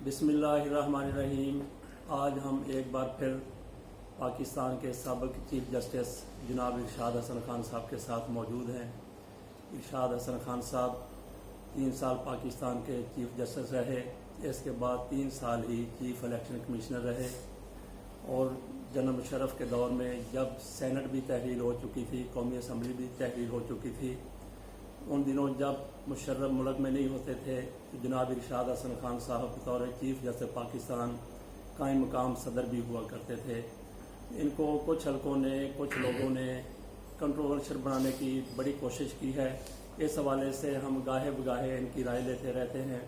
بسم اللہ الرحمن الرحیم۔ آج ہم ایک بار پھر پاکستان کے سابق چیف جسٹس جناب ارشاد حسن خان صاحب کے ساتھ موجود ہیں۔ ارشاد حسن خان صاحب 3 سال پاکستان کے چیف جسٹس رہے، اس کے بعد 3 سال ہی چیف الیکشن کمشنر رہے، اور جنرل مشرف کے دور میں جب سینٹ بھی تحلیل ہو چکی تھی، قومی اسمبلی بھی تحلیل ہو چکی تھی، ان دنوں جب مشرف ملک میں نہیں ہوتے تھے تو جناب ارشاد حسن خان صاحب بطور چیف جسٹس پاکستان قائم مقام صدر بھی ہوا کرتے تھے۔ ان کو کچھ حلقوں نے، کچھ لوگوں نے کنٹروورشل بنانے کی بڑی کوشش کی ہے۔ اس حوالے سے ہم گاہے بگاہے ان کی رائے لیتے رہتے ہیں۔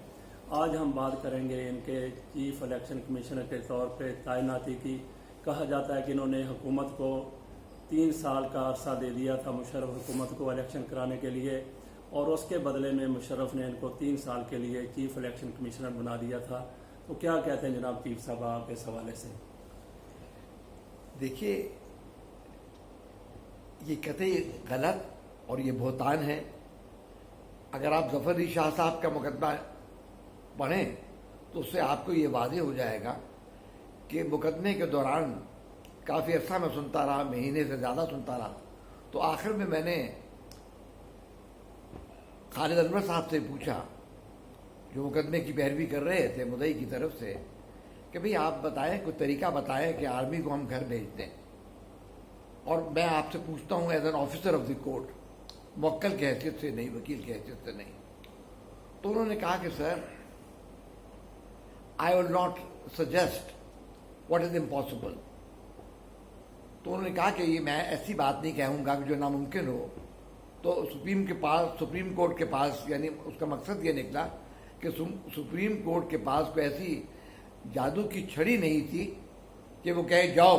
آج ہم بات کریں گے ان کے چیف الیکشن کمشنر کے طور پہ تعیناتی کی۔ کہا جاتا ہے کہ انہوں نے حکومت کو 3 سال کا عرصہ دے دیا تھا، مشرف حکومت کو الیکشن کرانے کے لیے، اور اس کے بدلے میں مشرف نے ان کو 3 سال کے لیے چیف الیکشن کمشنر بنا دیا تھا۔ تو کیا کہتے ہیں جناب چیف صاحب آپ اس حوالے سے؟ دیکھیے، یہ قطعی غلط اور یہ بہتان ہے۔ اگر آپ ظفر علی شاہ صاحب کا مقدمہ پڑھیں تو اس سے آپ کو یہ واضح ہو جائے گا کہ مقدمے کے دوران کافی عرصہ میں سنتا رہا، مہینے سے زیادہ سنتا رہا، تو آخر میں نے خالد انور صاحب سے پوچھا، جو مقدمے کی پیروی کر رہے تھے مدعی کی طرف سے، کہ بھئی آپ بتائیں، کوئی طریقہ بتائیں کہ آرمی کو ہم گھر بھیج دیں، اور میں آپ سے پوچھتا ہوں as an officer of the court, موکل کی حیثیت سے نہیں، وکیل کی حیثیت سے نہیں۔ تو انہوں نے کہا کہ sir, I will not suggest what is impossible. تو انہوں نے کہا کہ یہ میں ایسی بات نہیں کہوں گا کہ جو ناممکن ہو۔ تو سپریم کورٹ کے پاس، یعنی اس کا مقصد یہ نکلا کہ سپریم کورٹ کے پاس کوئی ایسی جادو کی چھڑی نہیں تھی کہ وہ کہے جاؤ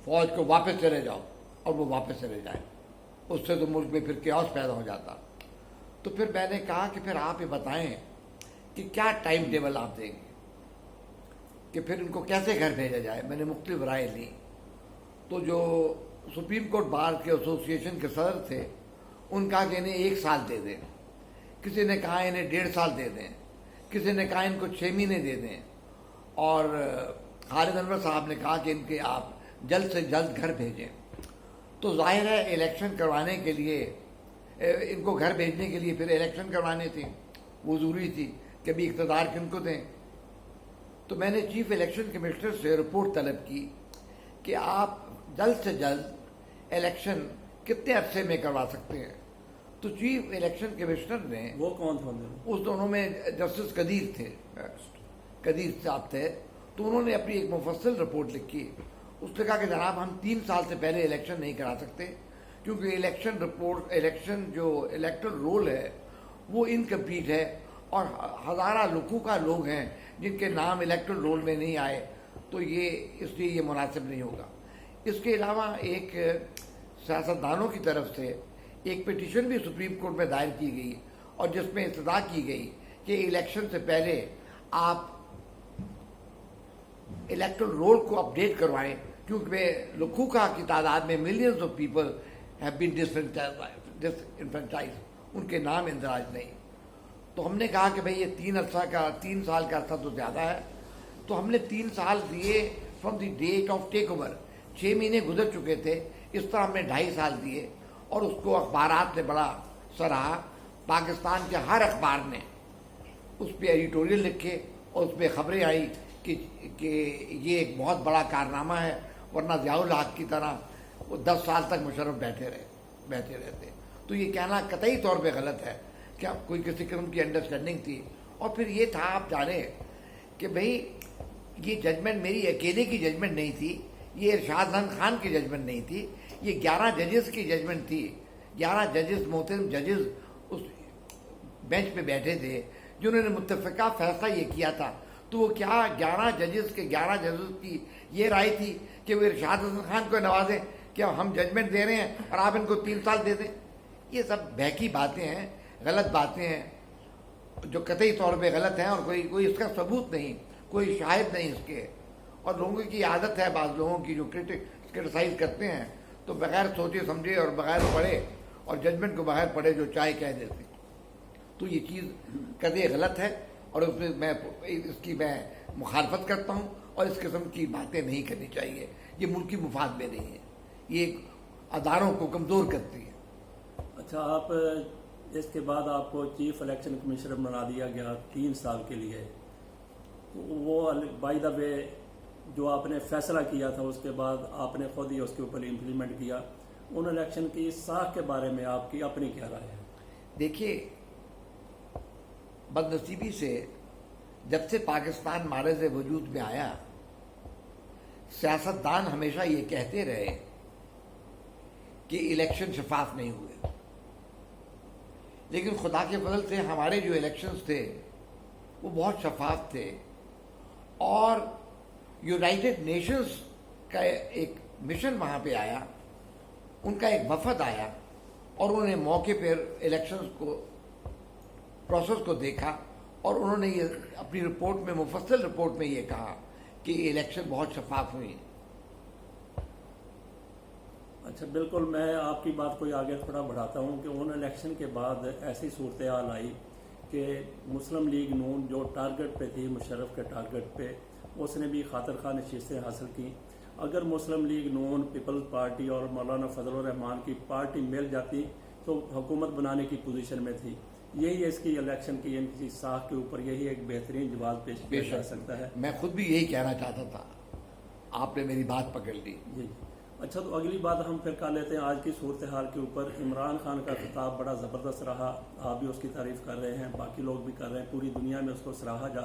فوج کو واپس چلے جاؤ، اور وہ واپس چلے جائیں۔ اس سے تو ملک میں پھر کیوس پیدا ہو جاتا۔ تو پھر میں نے کہا کہ پھر آپ یہ بتائیں کہ کیا ٹائم ٹیبل آپ دیں گے کہ پھر ان کو کیسے گھر بھیجا جائے۔ میں نے مختلف رائے لی۔ تو جو سپریم کورٹ بار کے ایسوسیشن کے صدر تھے، ان کا کہ انہیں 1 سال دے دیں، کسی نے کہا انہیں 1.5 سال دے دیں، کسی نے کہا ان کو 6 مہینے دے دیں، اور خالد انور صاحب نے کہا کہ ان کے آپ جلد سے جلد گھر بھیجیں۔ تو ظاہر ہے الیکشن کروانے کے لیے، ان کو گھر بھیجنے کے لیے پھر الیکشن کروانے تھے، وہ ضروری تھی کہ بھی اقتدار کن کو دیں۔ تو میں نے چیف الیکشن کمشنر سے رپورٹ طلب کی کہ آپ جلد سے جلد الیکشن کتنے عرصے میں کروا سکتے ہیں۔ تو چیف الیکشن کمشنر نے، وہ کون تھے؟ اس دونوں میں جسٹس قدیر تھے، قدیر صاحب تھے۔ تو انہوں نے اپنی ایک مفصل رپورٹ لکھی۔ اس نے کہا کہ جناب ہم 3 سال سے پہلے الیکشن نہیں کرا سکتے، کیونکہ الیکشن جو الیکٹرل رول ہے وہ انکمپلیٹ ہے، اور ہزارہ لکھوں لوگ ہیں جن کے نام الیکٹرل رول میں نہیں آئے، تو اس لیے یہ مناسب نہیں ہوگا۔ اس کے علاوہ ایک سیاستدانوں کی طرف سے ایک پٹیشن بھی سپریم کورٹ میں دائر کی گئی، اور جس میں استدعا کی گئی کہ الیکشن سے پہلے آپ الیکٹرل رول کو اپڈیٹ کروائیں، کیونکہ لکھوکا کی تعداد میں millions of people have been disenfranchised, ان کے نام اندراج نہیں۔ تو ہم نے کہا کہ بھئی یہ 3 سال کا عرصہ تو زیادہ ہے۔ تو ہم نے 3 سال دیے from the debt of take over. 6 مہینے گزر چکے تھے، اس طرح ہم نے 2.5 سال دیے، اور اس کو اخبارات نے بڑا سراہا۔ پاکستان کے ہر اخبار نے اس پہ ایڈیٹوریل لکھے، اور اس پہ خبریں آئی کہ یہ ایک بہت بڑا کارنامہ ہے، ورنہ ضیاء الحق کی طرح وہ 10 سال تک مشرف بیٹھے رہتے۔ تو یہ کہنا قطعی طور پہ غلط ہے کہ کوئی کسی قسم کی انڈرسٹینڈنگ تھی۔ اور پھر یہ تھا، آپ جانیں کہ بھئی یہ ججمنٹ میری اکیلے کی ججمنٹ نہیں تھی، یہ ارشاد حسن خان کی ججمنٹ نہیں تھی، یہ 11 ججز کی ججمنٹ تھی۔ 11 ججز، محترم ججز اس بینچ پہ بیٹھے تھے جنہوں نے متفقہ فیصلہ یہ کیا تھا۔ تو وہ کیا 11 ججز کی یہ رائے تھی کہ وہ ارشاد حسن خان کو نوازیں کہ ہم ججمنٹ دے رہے ہیں اور آپ ان کو 3 سال دے دیں؟ یہ سب بہکی باتیں ہیں، غلط باتیں ہیں، جو قطعی طور پہ غلط ہیں، اور کوئی اس کا ثبوت نہیں، کوئی شاہد نہیں اس کے۔ اور لوگوں کی عادت ہے، بعض لوگوں کی جو کرٹیسائز کرتے ہیں تو بغیر سوچے سمجھے اور بغیر پڑھے، اور ججمنٹ کو بغیر پڑھے جو چاہے کہہ دیتے۔ تو یہ چیز قطعی غلط ہے، اور اس میں اس کی میں مخالفت کرتا ہوں اور اس قسم کی باتیں نہیں کرنی چاہیے. یہ ملکی مفاد میں نہیں ہے, یہ اداروں کو کمزور کرتی ہے. اچھا, آپ اس کے بعد آپ کو چیف الیکشن کمشنر بنا دیا گیا 3 سال کے لیے. وہ بائی دا وے جو آپ نے فیصلہ کیا تھا اس کے بعد آپ نے خود ہی اس کے اوپر امپلیمنٹ کیا. ان الیکشن کی ساخت کے بارے میں آپ کی اپنی کیا رائے ہے؟ دیکھیے, بد نصیبی سے جب سے پاکستان معرض وجود میں آیا, سیاستدان ہمیشہ یہ کہتے رہے کہ الیکشن شفاف نہیں ہوئے, لیکن خدا کے فضل سے ہمارے جو الیکشنز تھے وہ بہت شفاف تھے. اور یونائٹڈ نیشنز کا ایک مشن وہاں پہ آیا, ان کا ایک وفد آیا, اور انہوں نے موقع پر الیکشنز کو پروسیس کو دیکھا, اور انہوں نے یہ اپنی رپورٹ میں, مفصل رپورٹ میں یہ کہا کہ یہ الیکشن بہت شفاف ہوئی. اچھا, بالکل. میں آپ کی بات کو آگے تھوڑا بڑھاتا ہوں کہ ان الیکشن کے بعد ایسی صورتحال آئی کہ مسلم لیگ نون جو ٹارگٹ پہ تھی, مشرف کے ٹارگٹ پہ, اس نے بھی خاطر خواہ نشستیں حاصل کی. اگر مسلم لیگ نون, پیپلز پارٹی اور مولانا فضل الرحمان کی پارٹی مل جاتی تو حکومت بنانے کی پوزیشن میں تھی. یہی اس کی الیکشن کی ان کی ساخت کے اوپر یہی ایک بہترین جواز پیش کیا جا سکتا ہے. میں خود بھی یہی کہنا چاہتا تھا, آپ نے میری بات پکڑ لی. جی. اچھا, تو اگلی بات ہم پھر کر لیتے ہیں آج کی صورتحال کے اوپر. عمران خان کا خطاب بڑا زبردست رہا, آپ بھی اس کی تعریف کر رہے ہیں, باقی لوگ بھی کر رہے ہیں, پوری دنیا میں اس کو سراہا جا